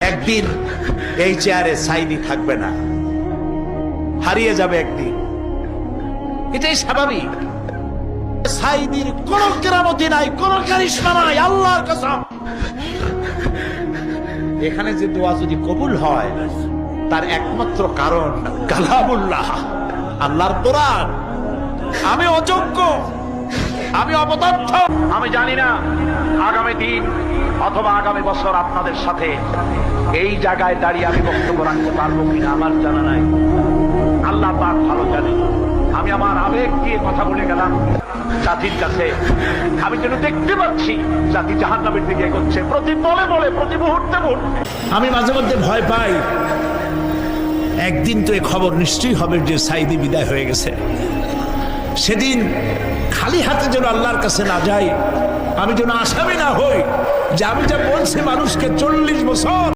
একদিন এই চেয়ারে সাইদি থাকবে না, হারিয়ে যাবে একদিন, এটাই স্বাভাবিক। সাইদির কোন কেরামতি নাই, কোন কারিশমা নাই, আল্লাহর কসম। এখানে যে দোয়া যদি কবুল হয় তার একমাত্র কারণ কালামুল্লাহ, আল্লাহর কোরআন। আমি অযোগ্য, আমি অপদার্থ। আমি জানি না আগামী দিন অথবা আগামী বছর আপনাদের সাথে এই জায়গায় দাঁড়িয়ে আমি বক্তব্য রাখতে পারবো কিনা আমার জানা নাই, আল্লাহ পাক ভালো জানে। আমি আমার আবেগ দিয়ে কথা বলে গেলাম জাতির কাছে। আমি যেন দেখতে পাচ্ছি জাতি জাহান্নামের দিকে এগোচ্ছে, প্রতি বলে বলে, প্রতি মুহূর্তে মুহূর্তে। আমি মাঝে মধ্যে ভয় পাই, একদিন তো এই খবর নিশ্চয়ই হবে যে সাইদি বিদায় হয়ে গেছে। সেদিন খালি হাতে যেন আল্লাহর কাছে না যাই, আমি যেন আসামি না হই যে আমি যা বলছি মানুষকে 40 বছর